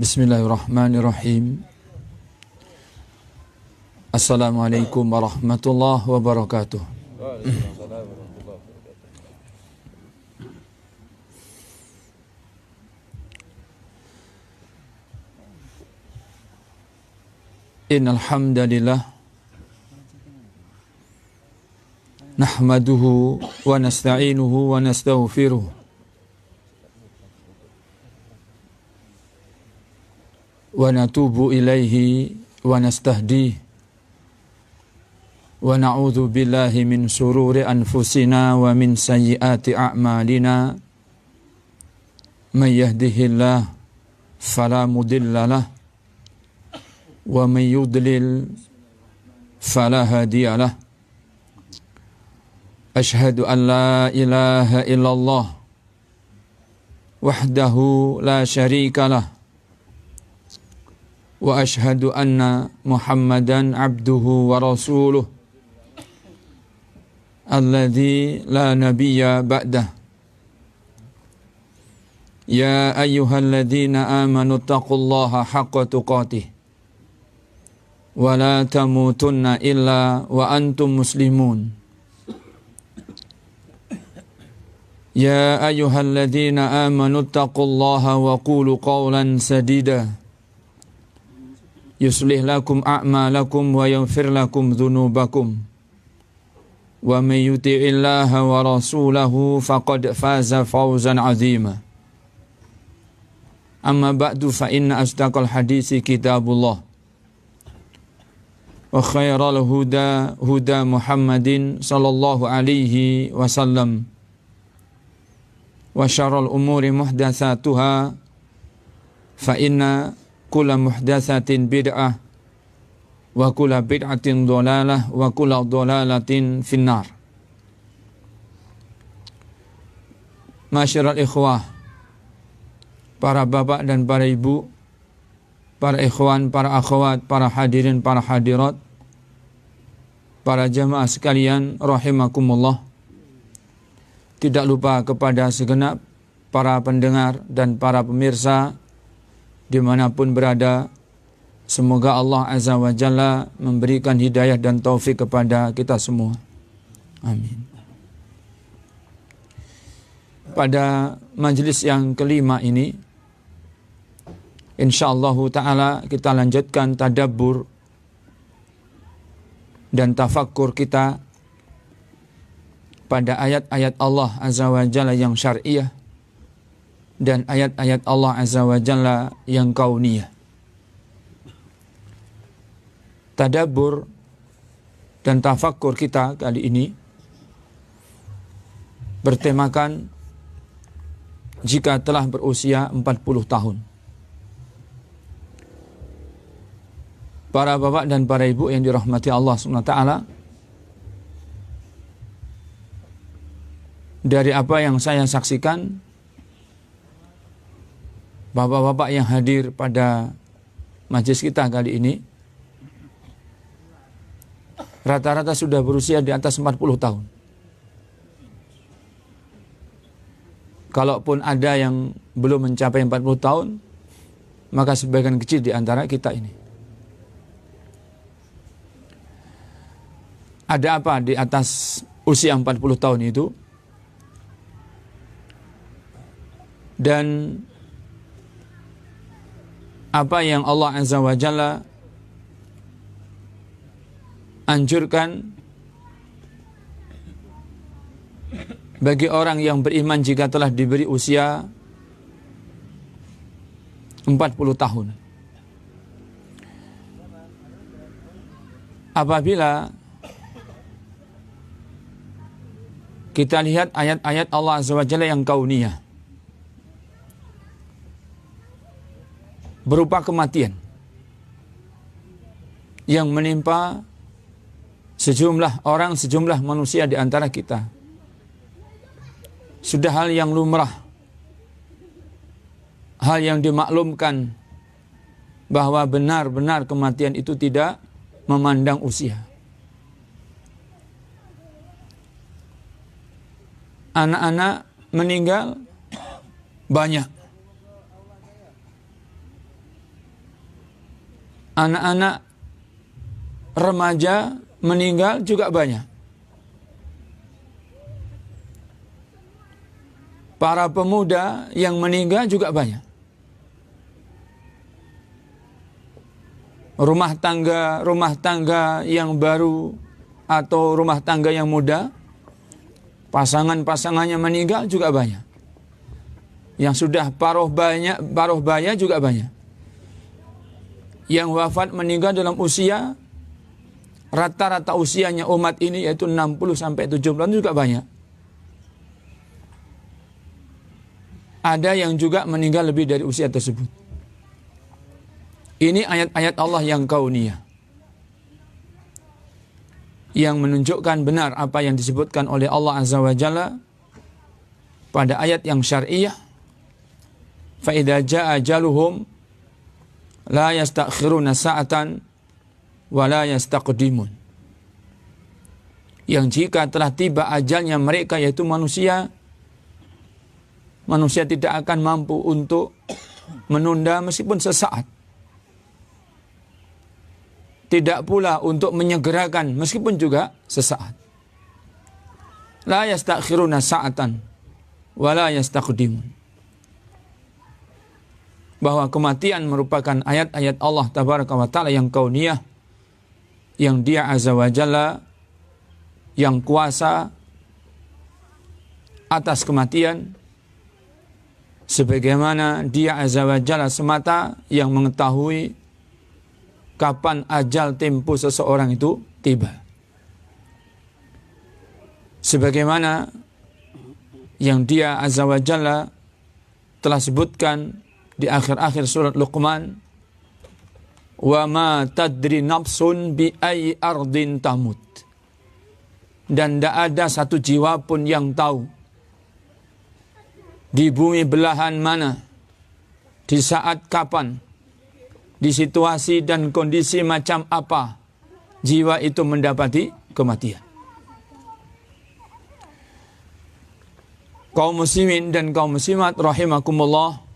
Bismillahirrahmanirrahim. Assalamualaikum warahmatullahi wabarakatuh. Innal hamdalillah nahmaduhu wa nasta'inuhu wa nastaghfiruh wa natubu ilaihi wa nastahdi wa na'udzu billahi min sururi anfusina wa min sayyiati a'malina may yahdihillahu fala mudilla lahu wa may yudlil fala hadiya lahu. Ashhadu an la ilaha illallah wahdahu la syarika lah wa ashhadu anna Muhammadan abduhu wa rasuluh alladzi la nabiyya ba'dah. Ya ayyuhalladzina amanu taqullaha haqqa tuqatih wa la tamutunna illa wa antum muslimun. Ya ayyuhalladzina amanu taqullaha wa qulu qawlan sadida yuslih lakum a'malakum wa yaghfir lakum dhunubakum wa may yuti'illaha wa rasulahu faqad faza fawzan 'azima. Amma ba'du fa inna asdaqal hadisi kitabullah wa khairal huda huda Muhammadin sallallahu alaihi wasallam wa syarrul umuri muhdatsatuha fa inna kulla muhdatsatin bid'ah wa kulla bid'atin dhalalah wa kulla dhalalatin finnar. Masyarul ikhwah, para bapak dan para ibu, para ikhwan, para akhwat, para hadirin, para hadirat, para jamaah sekalian rahimakumullah. Tidak lupa kepada segenap para pendengar dan para pemirsa dimanapun berada, semoga Allah Azza wa Jalla memberikan hidayah dan taufik kepada kita semua. Amin. Pada majelis yang kelima ini, insyaallah ta'ala kita lanjutkan tadabbur dan tafakkur kita pada ayat-ayat Allah Azza wa Jalla yang syar'iyah dan ayat-ayat Allah Azza wa Jalla yang kauniyah. Tadabbur dan tafakkur kita kali ini bertemakan jika telah berusia 40 tahun. Para bapak dan para ibu yang dirahmati Allah SWT, dari apa yang saya saksikan, bapak-bapak yang hadir pada majelis kita kali ini rata-rata sudah berusia di atas 40 tahun. Kalaupun ada yang belum mencapai 40 tahun, maka sebagian kecil di antara kita ini. Ada apa di atas usia 40 tahun itu? Dan apa yang Allah Azza wa Jalla anjurkan bagi orang yang beriman jika telah diberi usia 40 tahun. Apabila kita lihat ayat-ayat Allah Azza wa Jalla yang kauniyah, berupa kematian yang menimpa sejumlah orang, sejumlah manusia di antara kita. Sudah hal yang lumrah, hal yang dimaklumkan bahwa benar-benar kematian itu tidak memandang usia. Anak-anak meninggal banyak. Anak-anak remaja meninggal juga banyak. Para pemuda yang meninggal juga banyak. Rumah tangga yang baru atau rumah tangga yang muda, pasangannya meninggal juga banyak. Yang sudah paruh baya juga banyak. Yang wafat meninggal dalam usia, rata-rata usianya umat ini yaitu 60-70 juga banyak. Ada yang juga meninggal lebih dari usia tersebut. Ini ayat-ayat Allah yang kauniyah, yang menunjukkan benar apa yang disebutkan oleh Allah Azza wa Jalla pada ayat yang syar'iyah. Fa idza jaa ajaluhum la yastakhiruna sa'atan wa la yastaqdimun. Yang jika telah tiba ajalnya mereka, yaitu manusia tidak akan mampu untuk menunda meskipun sesaat. Tidak pula untuk menyegerakan meskipun juga sesaat. La yastakhiruna sa'atan wa la yastaqdimun. Bahwa kematian merupakan ayat-ayat Allah Tabaraka wa Ta'ala yang kauniyah, yang Dia Azza wa Jalla yang kuasa atas kematian, sebagaimana Dia Azza wa Jalla semata yang mengetahui kapan ajal tempo seseorang itu tiba. Sebagaimana yang Dia Azza wa Jalla telah sebutkan di akhir-akhir surat Luqman, wa ma tadri nafsun bi ayyi ardin tamut. Dan tidak ada satu jiwa pun yang tahu di bumi belahan mana, di saat kapan, di situasi dan kondisi macam apa jiwa itu mendapati kematian. Kaum muslimin dan kaum muslimat rahimakumullah,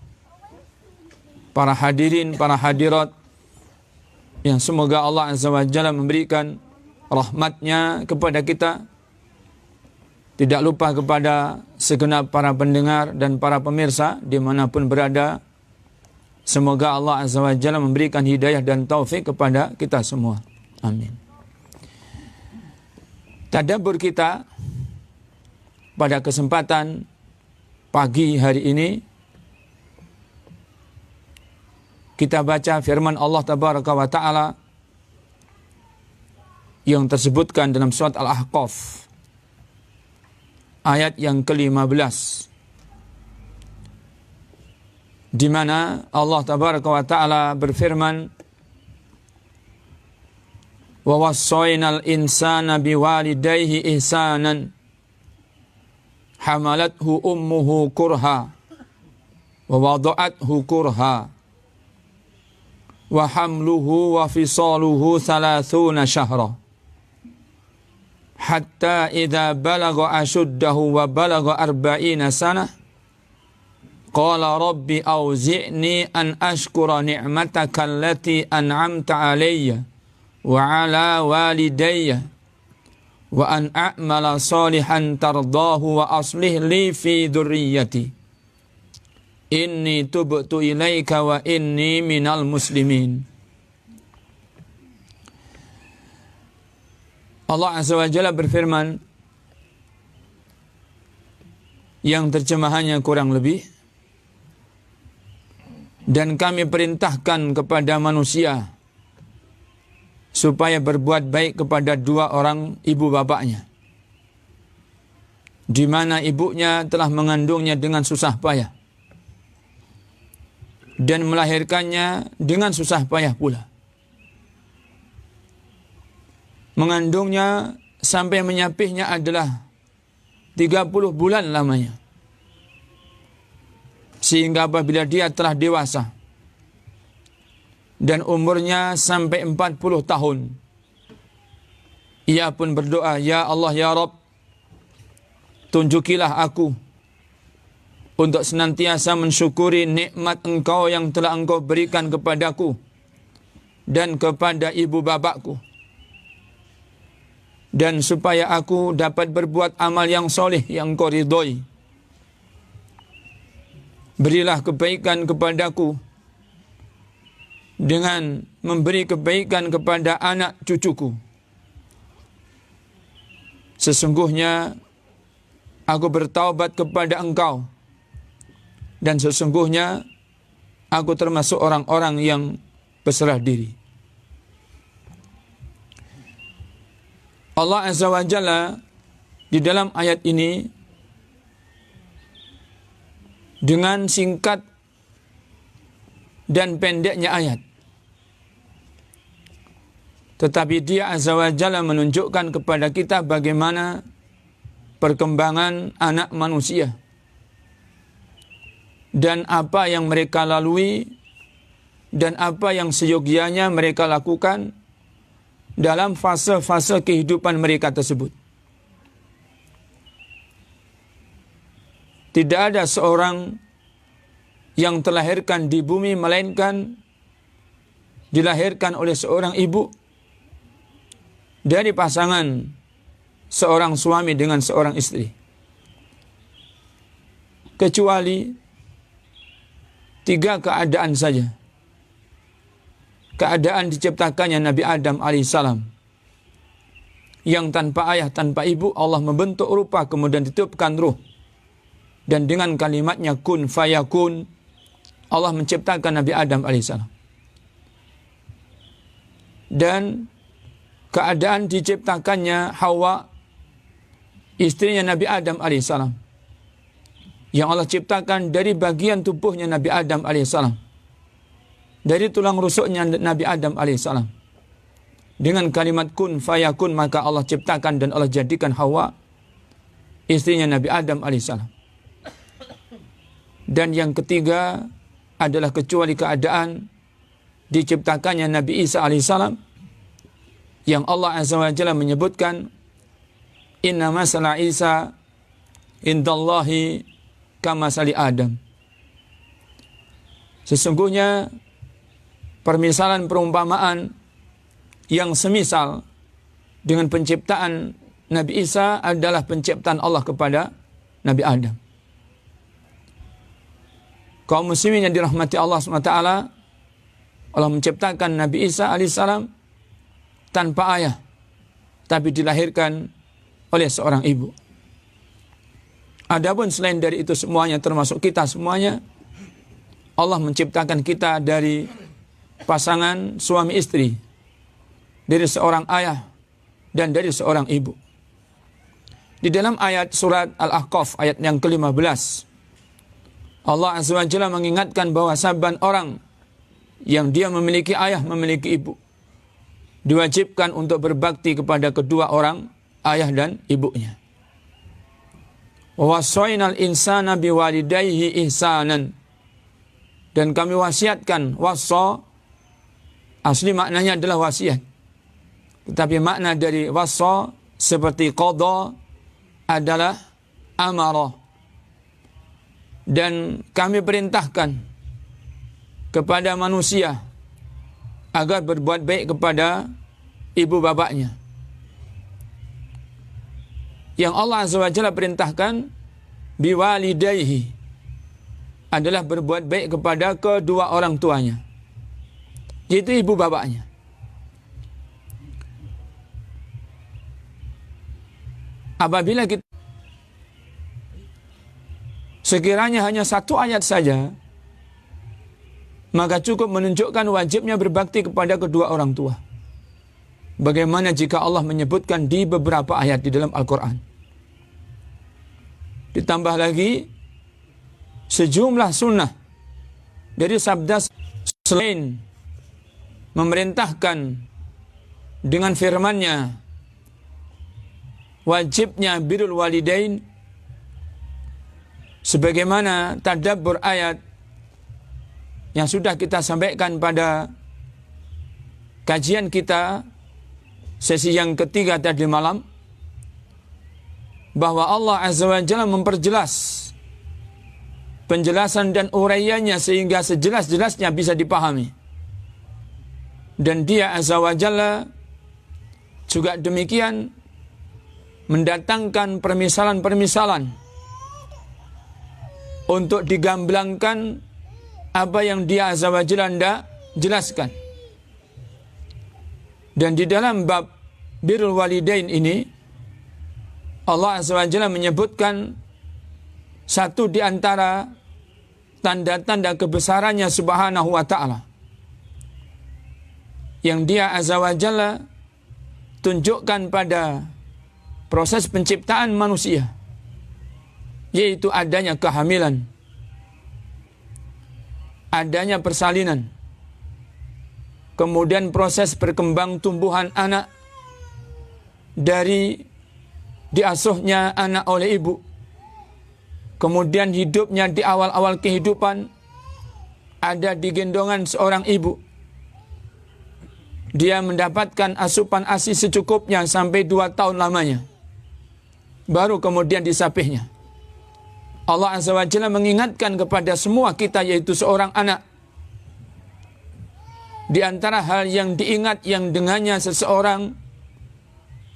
para hadirin, para hadirat, yang semoga Allah Azza wa Jalla memberikan rahmatnya kepada kita. Tidak lupa kepada segenap para pendengar dan para pemirsa dimanapun berada. Semoga Allah Azza wa Jalla memberikan hidayah dan taufik kepada kita semua. Amin. Tadabbur kita pada kesempatan pagi hari ini, kita baca firman Allah Tabaraka wa Ta'ala yang tersebutkan dalam surat Al-Ahqaf ayat yang ke-15, di mana Allah Tabaraka wa Ta'ala berfirman, wa wassaynal insana biwalidayhi ihsanan hamalathu ummuhu kurha wa wada'athu kurha wa hamluhu wa fisaluhu 30 syahra hatta idza balagha ashuddahu wa balagha 40 sanah qala rabbi auzi'ni an ashkura ni'mataka allati an'amta alayya wa ala walidayya wa an a'mala salihan tardahu wa aslih li fi dhurriyyati inni tubtu ilaika wa inni minal muslimin. Allah Azza wa Jalla berfirman, yang terjemahannya kurang lebih, dan kami perintahkan kepada manusia supaya berbuat baik kepada dua orang ibu bapaknya, di mana ibunya telah mengandungnya dengan susah payah dan melahirkannya dengan susah payah pula. Mengandungnya sampai menyapihnya adalah 30 bulan lamanya. Sehingga apabila dia telah dewasa dan umurnya sampai 40 tahun, ia pun berdoa, ya Allah ya Rabb, tunjukilah aku untuk senantiasa mensyukuri nikmat Engkau yang telah Engkau berikan kepadaku dan kepada ibu bapakku, dan supaya aku dapat berbuat amal yang soleh yang Engkau ridhoi. Berilah kebaikan kepadaku dengan memberi kebaikan kepada anak cucuku. Sesungguhnya aku bertaubat kepada Engkau, dan sesungguhnya aku termasuk orang-orang yang berserah diri. Allah Azza wa Jalla di dalam ayat ini dengan singkat dan pendeknya ayat, tetapi Dia Azza wa Jalla menunjukkan kepada kita bagaimana perkembangan anak manusia dan apa yang mereka lalui dan apa yang seyogianya mereka lakukan dalam fase-fase kehidupan mereka tersebut. Tidak ada seorang yang terlahirkan di bumi melainkan dilahirkan oleh seorang ibu dari pasangan seorang suami dengan seorang istri. Kecuali 3 keadaan saja. Keadaan diciptakannya Nabi Adam alaihissalam, yang tanpa ayah, tanpa ibu, Allah membentuk rupa, kemudian ditiupkan ruh. Dan dengan kalimatnya kun fayakun, Allah menciptakan Nabi Adam alaihissalam. Dan keadaan diciptakannya Hawa, istrinya Nabi Adam alaihissalam, yang Allah ciptakan dari bagian tubuhnya Nabi Adam alaihissalam, dari tulang rusuknya Nabi Adam alaihissalam. Dengan kalimat kun fayakun, maka Allah ciptakan dan Allah jadikan Hawa istrinya Nabi Adam alaihissalam. Dan yang ketiga adalah kecuali keadaan diciptakannya Nabi Isa alaihissalam, yang Allah Azza wa Jalla menyebutkan inna masala Isa indallahi kamasali Adam. Sesungguhnya permisalan perumpamaan yang semisal dengan penciptaan Nabi Isa adalah penciptaan Allah kepada Nabi Adam. Kaum muslimin yang dirahmati Allah SWT, Allah menciptakan Nabi Isa alaihissalam tanpa ayah, tapi dilahirkan oleh seorang ibu. Adapun selain dari itu semuanya, termasuk kita semuanya, Allah menciptakan kita dari pasangan suami istri, dari seorang ayah dan dari seorang ibu. Di dalam ayat surat Al-Ahqaf ayat yang ke-15, Allah Azza wa Jalla mengingatkan bahwa saban orang yang dia memiliki ayah, memiliki ibu, diwajibkan untuk berbakti kepada kedua orang ayah dan ibunya. Wasainal insana biwalidayhi ihsanan. Dan kami wasiatkan, wasa asli maknanya adalah wasiat. Tetapi makna dari wasa seperti qada adalah amarah. Dan kami perintahkan kepada manusia agar berbuat baik kepada ibu bapaknya. Yang Allah Azza wa Jalla perintahkan biwalidayhi adalah berbuat baik kepada kedua orang tuanya, yaitu ibu bapaknya. Apabila kita sekiranya hanya satu ayat saja, maka cukup menunjukkan wajibnya berbakti kepada kedua orang tua. Bagaimana jika Allah menyebutkan di beberapa ayat di dalam Al-Quran? Ditambah lagi sejumlah sunnah dari sabda selain memerintahkan dengan firman-Nya wajibnya birrul walidain, sebagaimana tadabbur ayat yang sudah kita sampaikan pada kajian kita sesi yang ketiga tadi malam, bahwa Allah Azza wa Jalla memperjelas penjelasan dan uraiannya sehingga sejelas-jelasnya bisa dipahami. Dan dia azza wa jalla juga demikian mendatangkan permisalan-permisalan untuk digamblangkan apa yang dia azza wa jalla hendak jelaskan. Dan di dalam bab birrul walidain ini Allah azza wa jalla menyebutkan satu di antara tanda-tanda kebesarannya subhanahu wa ta'ala yang dia azza wa jalla tunjukkan pada proses penciptaan manusia, yaitu adanya kehamilan, adanya persalinan, kemudian proses berkembang tumbuhan anak dari diasuhnya anak oleh ibu, kemudian hidupnya di awal-awal kehidupan ada di gendongan seorang ibu. Dia mendapatkan asupan ASI secukupnya sampai 2 tahun lamanya, baru kemudian disapihnya. Allah azza wa jalla mengingatkan kepada semua kita, yaitu seorang anak, di antara hal yang diingat yang dengannya seseorang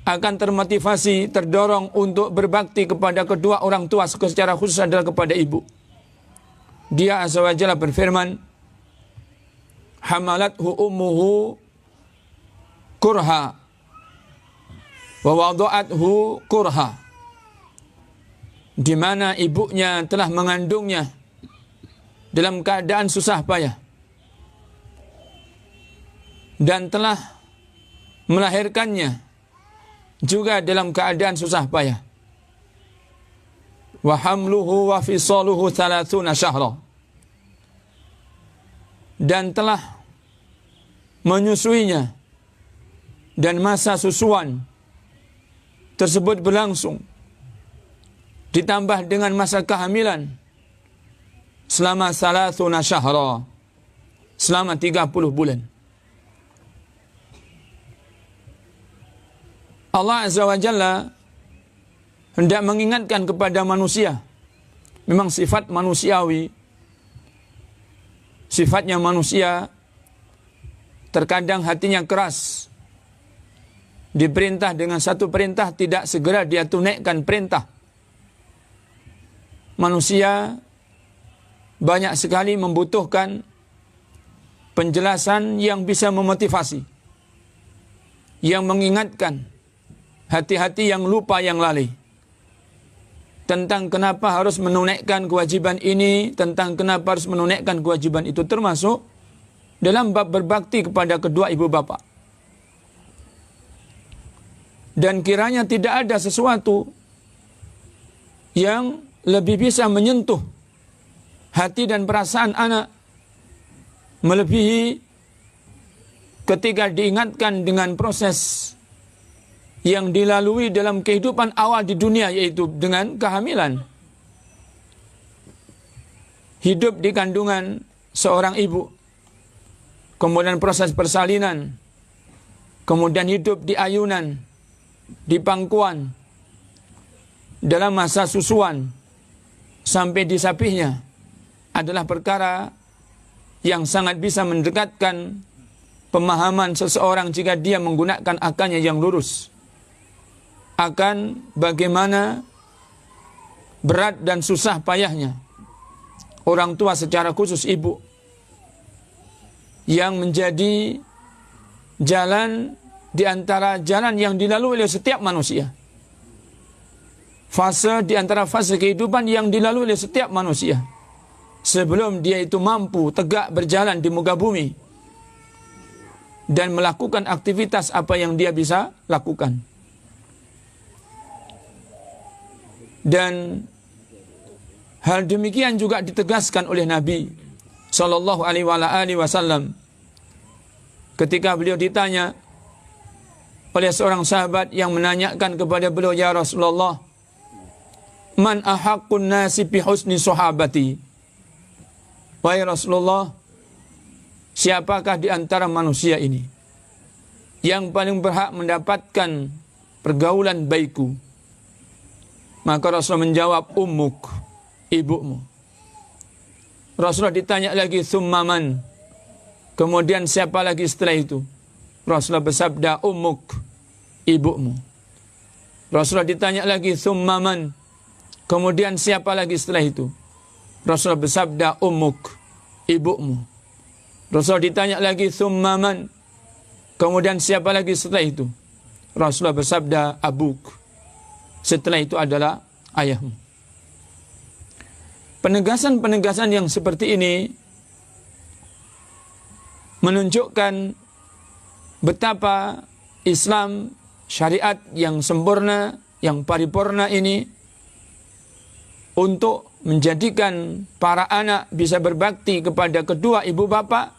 akan termotivasi, terdorong untuk berbakti kepada kedua orang tua secara khusus adalah kepada ibu. Dia azza wa jalla berfirman, hamalathu ummuhu kurha wa wada'athu kurha, di mana ibunya telah mengandungnya dalam keadaan susah payah dan telah melahirkannya juga dalam keadaan susah payah. Wa hamluhu wa fisaluhu 30 syahra, dan telah menyusuinya, dan masa susuan tersebut berlangsung ditambah dengan masa kehamilan selama 30 syahra, selama 30 bulan. Allah azza wa jalla hendak mengingatkan kepada manusia, memang sifat manusiawi, sifatnya manusia terkadang hatinya keras. Diperintah dengan satu perintah tidak segera dia tunaikan perintah. Manusia banyak sekali membutuhkan penjelasan yang bisa memotivasi, yang mengingatkan hati-hati yang lupa, yang lalai, tentang kenapa harus menunaikan kewajiban ini, tentang kenapa harus menunaikan kewajiban itu, termasuk dalam bab berbakti kepada kedua ibu bapa. Dan kiranya tidak ada sesuatu yang lebih bisa menyentuh hati dan perasaan anak melebihi ketika diingatkan dengan proses yang dilalui dalam kehidupan awal di dunia, yaitu dengan kehamilan. Hidup di kandungan seorang ibu, kemudian proses persalinan, kemudian hidup di ayunan, di pangkuan, dalam masa susuan sampai disapihnya adalah perkara yang sangat bisa mendekatkan pemahaman seseorang jika dia menggunakan akalnya yang lurus akan bagaimana berat dan susah payahnya orang tua, secara khusus ibu, yang menjadi jalan di antara jalan yang dilalui oleh setiap manusia. Fase di antara fase kehidupan yang dilalui oleh setiap manusia sebelum dia itu mampu tegak berjalan di muka bumi dan melakukan aktivitas apa yang dia bisa lakukan. Dan hal demikian juga ditegaskan oleh Nabi sallallahu alaihi wasallam ketika beliau ditanya oleh seorang sahabat yang menanyakan kepada beliau, ya Rasulullah, man ahaqqun nasi bi husni sahabati? Wahai Rasulullah, siapakah di antara manusia ini yang paling berhak mendapatkan pergaulan baikku? Maka Rasul menjawab, ummuk, ibumu. Rasulullah ditanya lagi, summa man? Kemudian siapa lagi setelah itu? Rasulullah bersabda, ummuk, ibumu. Rasulullah ditanya lagi, thumma man? Kemudian siapa lagi setelah itu? Rasulullah bersabda, ummuk, ibumu. Rasulullah ditanya lagi, thumma man? Kemudian siapa lagi setelah itu? Rasulullah bersabda, abuk. Setelah itu adalah ayahmu. Penegasan-penegasan yang seperti ini menunjukkan betapa Islam, syariat yang sempurna, yang paripurna ini untuk menjadikan para anak bisa berbakti kepada kedua ibu bapa.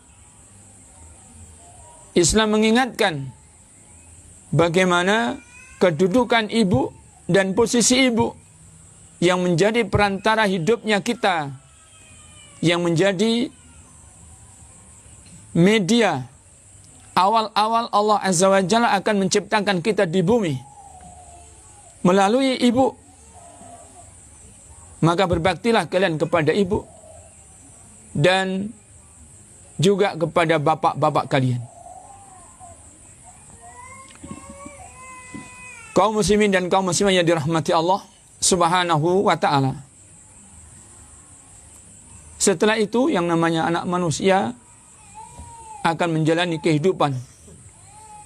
Islam mengingatkan bagaimana kedudukan ibu dan posisi ibu yang menjadi perantara hidupnya kita, yang menjadi media awal-awal Allah Azza wa Jalla akan menciptakan kita di bumi melalui ibu. Maka berbaktilah kalian kepada ibu dan juga kepada bapak-bapak kalian. Kaum muslimin dan kaum muslimah yang dirahmati Allah Subhanahu wa ta'ala. Setelah itu yang namanya anak manusia akan menjalani kehidupan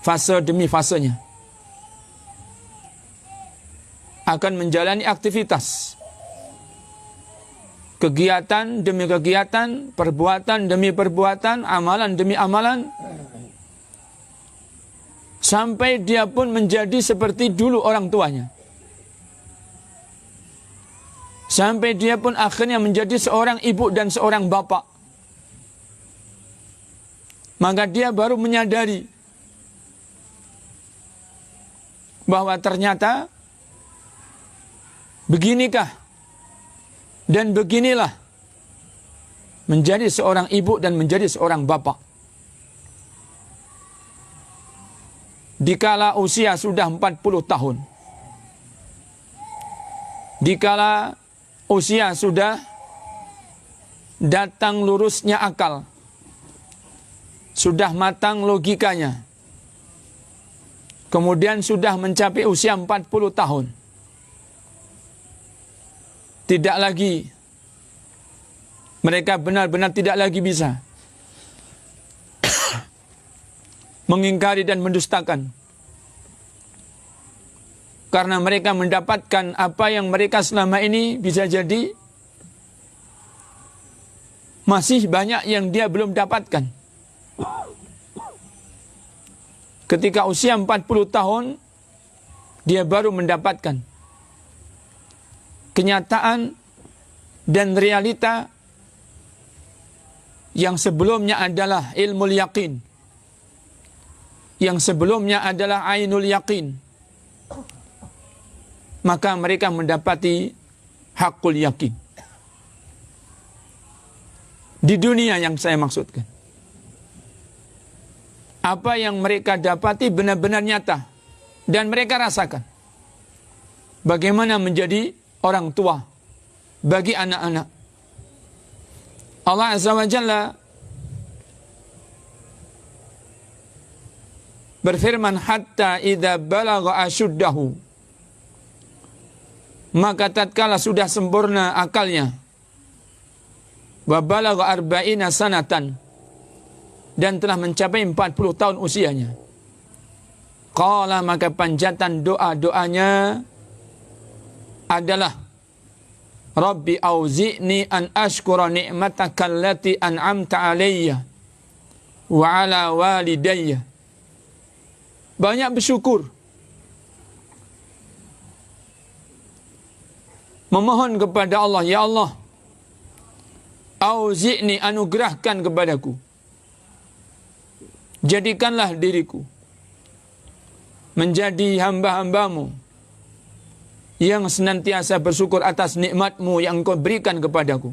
fase demi fasenya. Akan menjalani aktivitas, kegiatan demi kegiatan, perbuatan demi perbuatan, amalan demi amalan, sampai dia pun menjadi seperti dulu orang tuanya. Sampai dia pun akhirnya menjadi seorang ibu dan seorang bapak. Maka dia baru menyadari bahwa ternyata beginikah dan beginilah menjadi seorang ibu dan menjadi seorang bapak. Dikala usia sudah 40 tahun. Dikala usia sudah datang lurusnya akal. Sudah matang logikanya. Kemudian sudah mencapai usia 40 tahun. Tidak lagi, mereka benar-benar tidak lagi bisa mengingkari dan mendustakan. Karena mereka mendapatkan apa yang mereka selama ini bisa jadi masih banyak yang dia belum dapatkan. Ketika usia 40 tahun, dia baru mendapatkan kenyataan dan realita yang sebelumnya adalah ilmu yakin, yang sebelumnya adalah ainul yakin. Maka mereka mendapati hakul yakin. Di dunia yang saya maksudkan. Apa yang mereka dapati benar-benar nyata. Dan mereka rasakan. Bagaimana menjadi orang tua bagi anak-anak. Allah Azza wa Jalla berfirman, hatta idza balagha ashuddahu, maka tatkala sudah sempurna akalnya, wa balagha arba'ina sanatan, dan telah mencapai 40 tahun usianya, qala, maka panjatan doa-doanya adalah, Rabbi auzi'ni an ashkura ni'mataka allati an'amta alayya wa ala walidayya. Banyak bersyukur, memohon kepada Allah, ya Allah, auzi'ni, anugerahkan kepadaku, jadikanlah diriku menjadi hamba-hambamu yang senantiasa bersyukur atas nikmatmu yang Engkau berikan kepadaku,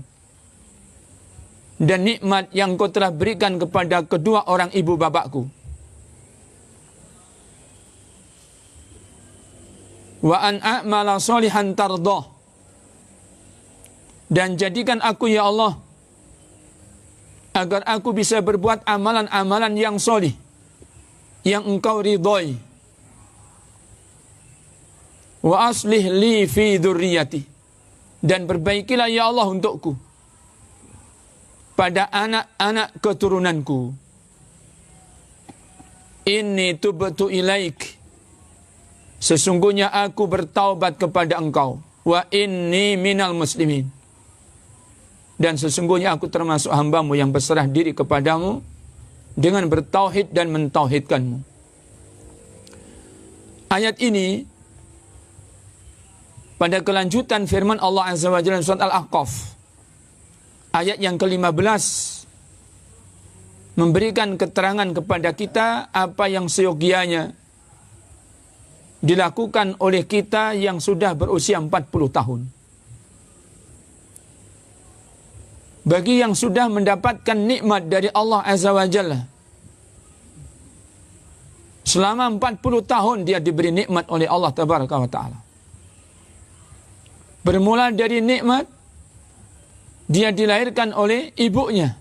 dan nikmat yang Engkau telah berikan kepada kedua orang ibu bapakku. Wa an a'mala sholihan tardah, dan jadikan aku, ya Allah, agar aku bisa berbuat amalan-amalan yang solih, yang engkau ridhoi. Wa aslih li fi dzurriyyati, dan perbaikilah ya Allah untukku pada anak-anak keturunanku. Inni tubtu ilaik, sesungguhnya aku bertaubat kepada engkau. Wa inni minal muslimin, dan sesungguhnya aku termasuk hambamu yang berserah diri kepadamu dengan bertauhid dan mentauhidkanmu. Ayat ini pada kelanjutan firman Allah Azza wa Jalla surat Al-Ahqaf ayat yang ke-15 memberikan keterangan kepada kita apa yang seyogianya dilakukan oleh kita yang sudah berusia 40 tahun. Bagi yang sudah mendapatkan nikmat dari Allah Azza wa Jalla, selama 40 tahun dia diberi nikmat oleh Allah Tabaraka wa Ta'ala. Bermula dari nikmat dia dilahirkan oleh ibunya.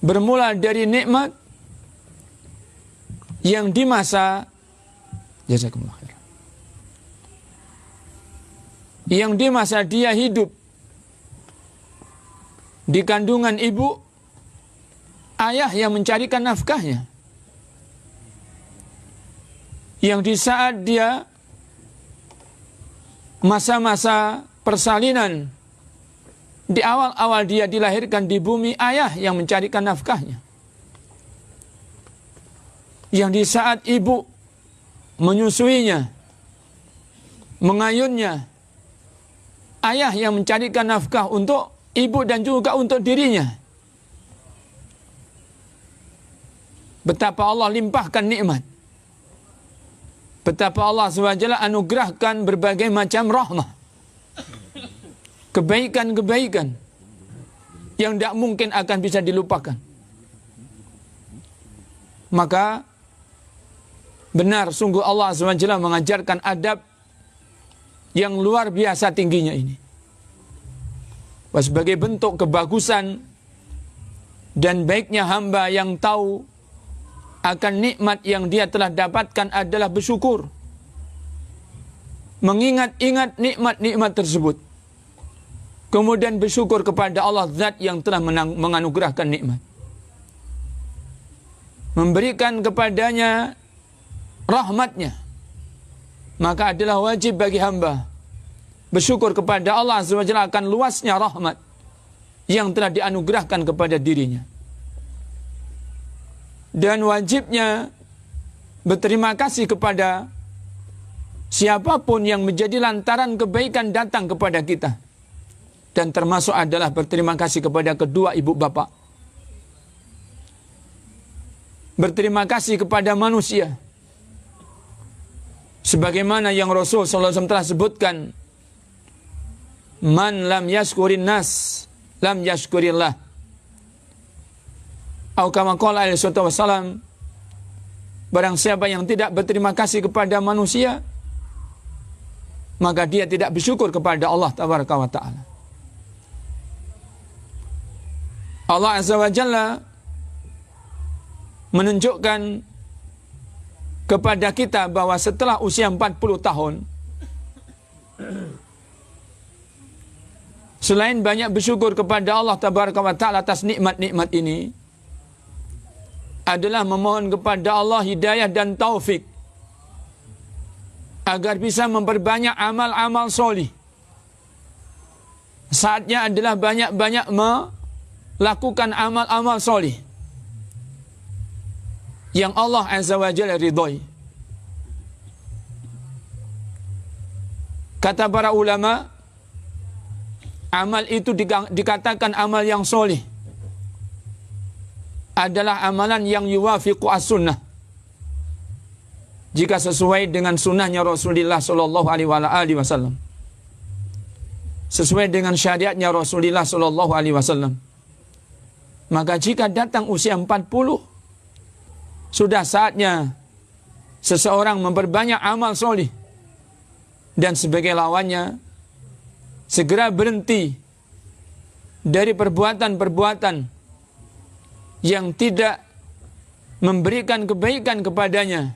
Bermula dari nikmat yang di masa jazakumullah khair, yang di masa dia hidup di kandungan ibu, ayah yang mencarikan nafkahnya. Yang di saat dia masa-masa persalinan, di awal-awal dia dilahirkan di bumi, ayah yang mencarikan nafkahnya. Yang di saat ibu menyusuinya, mengayunnya, ayah yang mencarikan nafkah untuk ibu dan juga untuk dirinya. Betapa Allah limpahkan nikmat, betapa Allah SWT anugerahkan berbagai macam rahmah, kebaikan-kebaikan yang tidak mungkin akan bisa dilupakan. Maka benar sungguh Allah SWT mengajarkan adab yang luar biasa tingginya ini. Sebagai bentuk kebagusan dan baiknya hamba yang tahu akan nikmat yang dia telah dapatkan adalah bersyukur, mengingat-ingat nikmat-nikmat tersebut, kemudian bersyukur kepada Allah Zat yang telah menganugerahkan nikmat, memberikan kepadanya rahmatnya. Maka adalah wajib bagi hamba bersyukur kepada Allah Azza wa Jalla akan luasnya rahmat yang telah dianugerahkan kepada dirinya. Dan wajibnya berterima kasih kepada siapapun yang menjadi lantaran kebaikan datang kepada kita. Dan termasuk adalah berterima kasih kepada kedua ibu bapak. Berterima kasih kepada manusia. Sebagaimana yang Rasul SAW telah sebutkan, man lam yashkurin nas lam yashkurillah. Atau kama qala alaihi wasallam, barang siapa yang tidak berterima kasih kepada manusia, maka dia tidak bersyukur kepada Allah Tabaraka wa Ta'ala. Allah Azza wa Jalla menunjukkan kepada kita bahwa setelah usia 40 tahun, selain banyak bersyukur kepada Allah Tabaraka wa Ta'ala atas nikmat-nikmat ini, adalah memohon kepada Allah hidayah dan taufik agar bisa memperbanyak amal-amal solih. Saatnya adalah banyak-banyak melakukan amal-amal solih yang Allah Azza wa Jalla ridhoi. Kata para ulama, amal itu dikatakan amal yang solih adalah amalan yang yuwafiqu as-sunnah, jika sesuai dengan sunnahnya Rasulullah Sallallahu Alaihi Wasallam, sesuai dengan syariatnya Rasulullah Sallallahu Alaihi Wasallam. Maka jika datang usia 40, sudah saatnya seseorang memperbanyak amal solih, dan sebagai lawannya segera berhenti dari perbuatan-perbuatan yang tidak memberikan kebaikan kepadanya,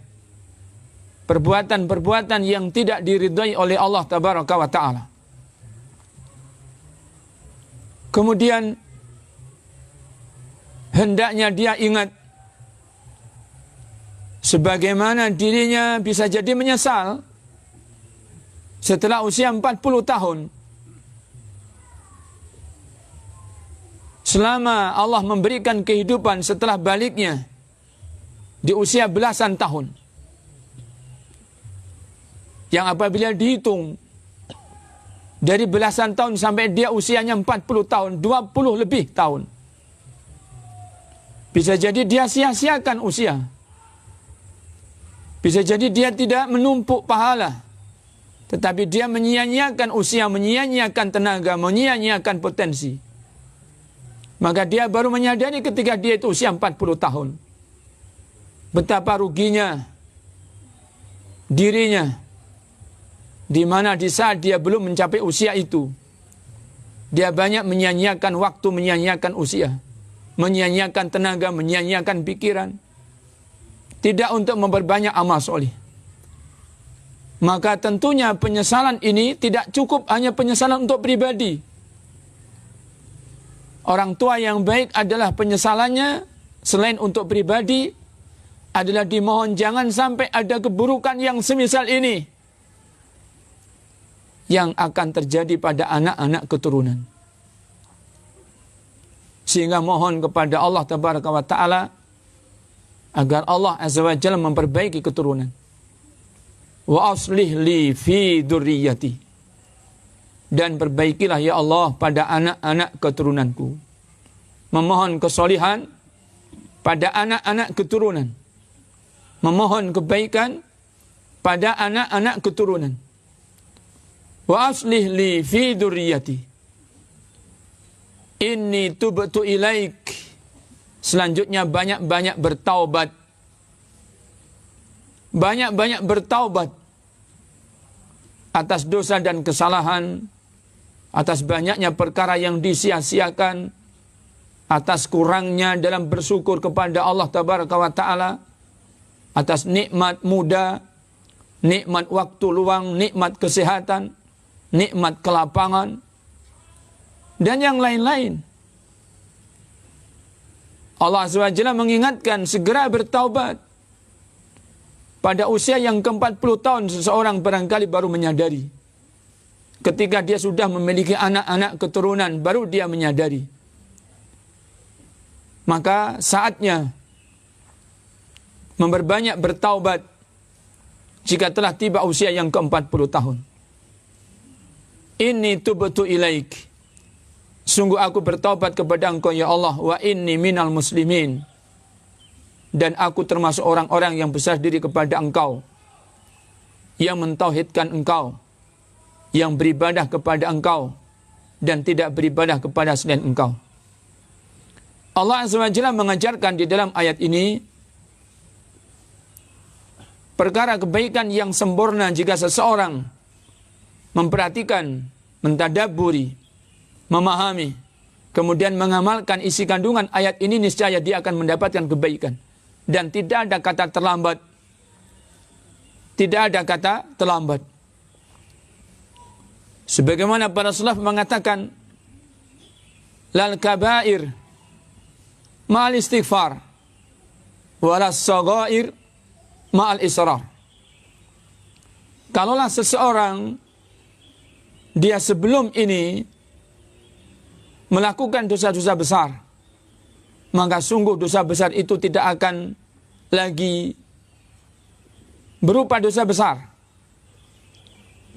perbuatan-perbuatan yang tidak diridhai oleh Allah Tabaraka wa Ta'ala. Kemudian hendaknya dia ingat sebagaimana dirinya bisa jadi menyesal setelah usia 40 tahun. Selama Allah memberikan kehidupan setelah baliknya di usia belasan tahun. Yang apabila dihitung dari belasan tahun sampai dia usianya 40 tahun, 20 lebih tahun. Bisa jadi dia sia-siakan usia. Bisa jadi dia tidak menumpuk pahala. Tetapi dia menyia-nyiakan usia, menyia-nyiakan tenaga, menyia-nyiakan potensi. Maka dia baru menyadari ketika dia itu usia 40 tahun. Betapa ruginya dirinya. Di mana di saat dia belum mencapai usia itu, dia banyak menyia-nyiakan waktu, menyia-nyiakan usia, menyia-nyiakan tenaga, menyia-nyiakan pikiran, tidak untuk memperbanyak amal soleh. Maka tentunya penyesalan ini tidak cukup hanya penyesalan untuk pribadi. Orang tua yang baik adalah penyesalannya selain untuk pribadi adalah dimohon jangan sampai ada keburukan yang semisal ini yang akan terjadi pada anak-anak keturunan. Sehingga mohon kepada Allah Tabaraka wa Ta'ala agar Allah Azza wa Jalla memperbaiki keturunan. Wa aslih li fi dzurriyyati. Dan perbaikilah ya Allah pada anak-anak keturunanku. Memohon kesolihan pada anak-anak keturunan. Memohon kebaikan pada anak-anak keturunan. Wa aslih li fi dzurriyyati. Inni tubtu ilaik. Selanjutnya banyak-banyak bertaubat. Banyak-banyak bertaubat atas dosa dan kesalahan, atas banyaknya perkara yang disia-siakan, atas kurangnya dalam bersyukur kepada Allah Tabaraka wa Ta'ala, atas nikmat muda, nikmat waktu luang, nikmat kesehatan, nikmat kelapangan, dan yang lain-lain. Allah SWT mengingatkan segera bertaubat. Pada usia yang ke-40 tahun seseorang barangkali baru menyadari. Ketika dia sudah memiliki anak-anak keturunan baru dia menyadari. Maka saatnya memperbanyak bertaubat jika telah tiba usia yang ke-40 tahun. Inni tubtu ilaik. Sungguh aku bertaubat kepada Engkau ya Allah, wa inni minal muslimin. Dan aku termasuk orang-orang yang besar diri kepada Engkau, yang mentauhidkan Engkau, yang beribadah kepada Engkau, dan tidak beribadah kepada selain Engkau. Allah SWT mengajarkan di dalam ayat ini perkara kebaikan yang sempurna jika seseorang memperhatikan, mentadabburi, memahami, kemudian mengamalkan isi kandungan ayat ini, niscaya dia akan mendapatkan kebaikan. Dan tidak ada kata terlambat. Tidak ada kata terlambat. Sebagaimana para salaf mengatakan, lal kabair ma'al istighfar, walas saghair ma'al israr. Kalaulah seseorang dia sebelum ini melakukan dosa-dosa besar, maka sungguh dosa besar itu tidak akan lagi berupa dosa besar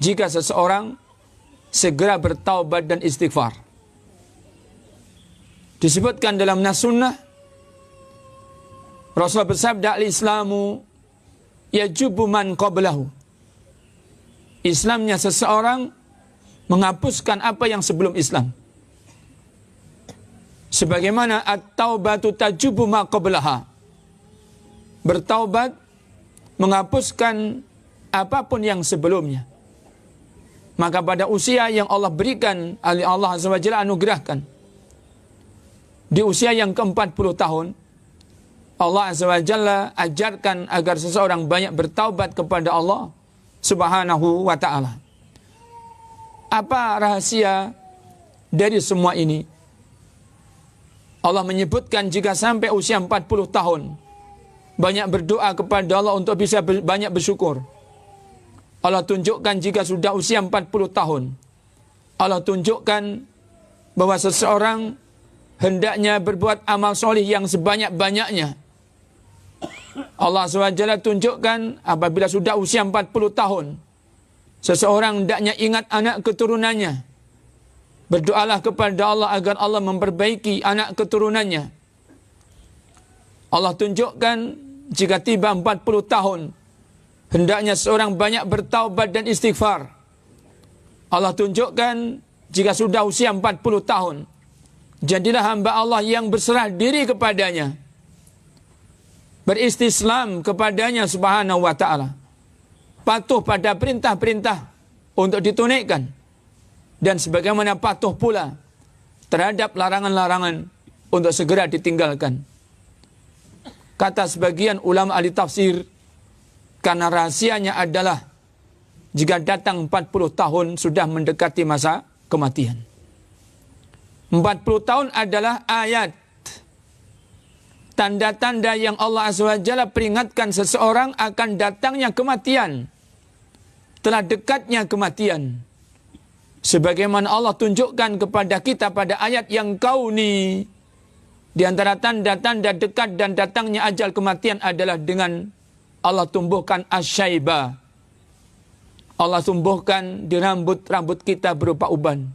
jika seseorang segera bertaubat dan istighfar. Disebutkan dalam nas sunnah, Rasul bersabda, al-islamu yajubu man qablahu. Islamnya seseorang menghapuskan apa yang sebelum Islam. Sebagaimana at-taubatu tajubu ma qablaha. Bertaubat menghapuskan apapun yang sebelumnya. Maka pada usia yang Allah berikan, Allah SWT anugerahkan, di usia yang ke-40 tahun, Allah Azza wa Jalla ajarkan agar seseorang banyak bertaubat kepada Allah Subhanahu wa ta'ala. Apa rahasia dari semua ini? Allah menyebutkan jika sampai usia 40 tahun, banyak berdoa kepada Allah untuk bisa banyak bersyukur. Allah tunjukkan jika sudah usia 40 tahun, Allah tunjukkan bahwa seseorang hendaknya berbuat amal solih yang sebanyak-banyaknya. Allah SWT tunjukkan apabila sudah usia 40 tahun, seseorang hendaknya ingat anak keturunannya. Berdoalah kepada Allah agar Allah memperbaiki anak keturunannya. Allah tunjukkan jika tiba 40 tahun, hendaknya seorang banyak bertaubat dan istighfar. Allah tunjukkan jika sudah usia 40 tahun, jadilah hamba Allah yang berserah diri kepadanya, beristislam kepadanya Subhanahu wa ta'ala, patuh pada perintah-perintah untuk ditunaikan, dan sebagaimana patuh pula terhadap larangan-larangan untuk segera ditinggalkan. Kata sebagian ulama ahli tafsir, karena rahasianya adalah jika datang 40 tahun sudah mendekati masa kematian. 40 tahun adalah ayat, tanda-tanda yang Allah Azza wa Jalla peringatkan seseorang akan datangnya kematian, telah dekatnya kematian. Sebagaimana Allah tunjukkan kepada kita pada ayat yang kauni, di antara tanda-tanda dekat dan datangnya ajal kematian adalah dengan Allah tumbuhkan asyaiba. Allah tumbuhkan di rambut-rambut kita berupa uban.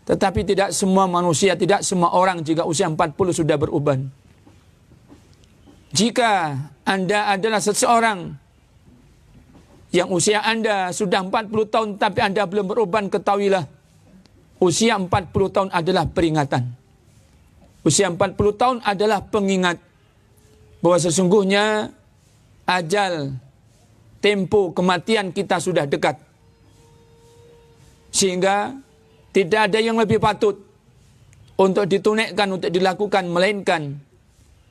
Tetapi tidak semua manusia, tidak semua orang jika usia 40 sudah beruban. Jika Anda adalah seseorang yang usia Anda sudah 40 tahun tapi Anda belum beruban, ketahuilah usia 40 tahun adalah peringatan. Usia 40 tahun adalah pengingat bahwa sesungguhnya ajal, tempo kematian kita sudah dekat. Sehingga tidak ada yang lebih patut untuk ditunaikan, untuk dilakukan, melainkan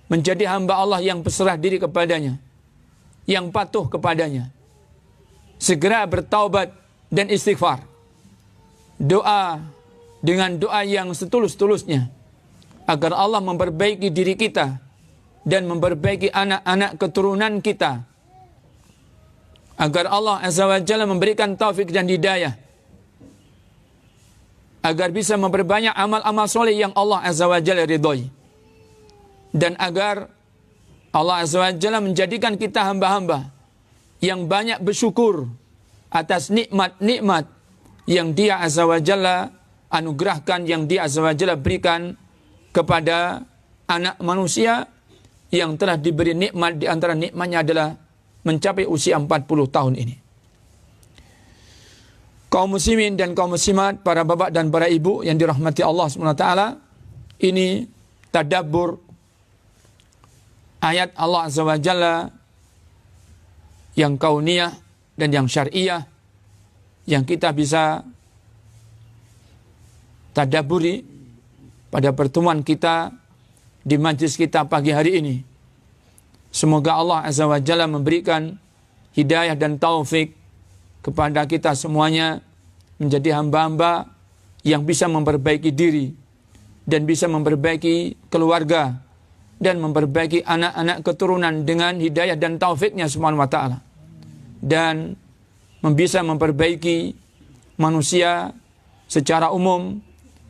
menjadi hamba Allah yang berserah diri kepadanya, yang patuh kepadanya. Segera bertaubat dan istighfar. Doa dengan doa yang setulus-tulusnya agar Allah memperbaiki diri kita dan memperbaiki anak-anak keturunan kita. Agar Allah Azza wa Jalla memberikan taufik dan hidayah. Agar bisa memperbanyak amal-amal soleh yang Allah Azza wa Jalla ridhoi. Dan agar Allah Azza wa Jalla menjadikan kita hamba-hamba yang banyak bersyukur atas nikmat-nikmat yang Dia Azza wa Jalla anugerahkan, yang Dia Azza wa Jalla berikan kepada anak manusia yang telah diberi nikmat. Di antara nikmatnya adalah mencapai usia 40 tahun ini. Kaum muslimin dan kaum muslimat, para bapak dan para ibu yang dirahmati Allah SWT, ini tadabbur ayat Allah Azza wa Jalla yang kauniyah dan yang syariah yang kita bisa tadabburi pada pertemuan kita di majlis kita pagi hari ini. Semoga Allah Azza wa Jalla memberikan hidayah dan taufik kepada kita semuanya menjadi hamba-hamba yang bisa memperbaiki diri dan bisa memperbaiki keluarga dan memperbaiki anak-anak keturunan dengan hidayah dan taufiknya Subhanahu wa ta'ala, dan bisa memperbaiki manusia secara umum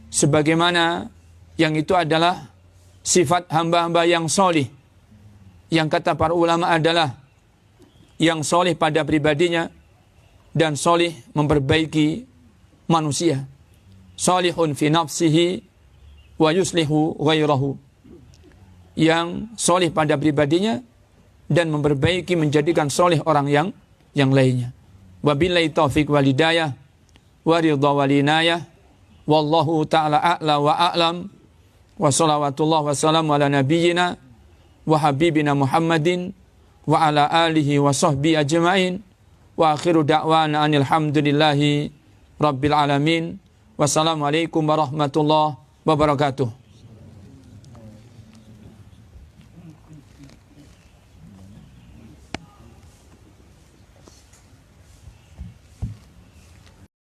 sebagaimana yang itu adalah sifat hamba-hamba yang solih, yang kata para ulama adalah yang solih pada pribadinya dan solih memperbaiki manusia. Solihun fi nafsihi wa yuslihu ghairahu, yang solih pada pribadinya dan memperbaiki, menjadikan solih orang yang lainnya. Wabillahi taufiq wal hidayah wa ridha wal inayah, wallahu ta'ala a'la wa a'lam, wa salawatullah wa salam ala nabiyyina wa habibina Muhammadin wa ala alihi wa sahbihi ajma'in, wa akhiru da'wana anil hamdulillahi rabbil alamin. Wassalamualaikum warahmatullahi wabarakatuh.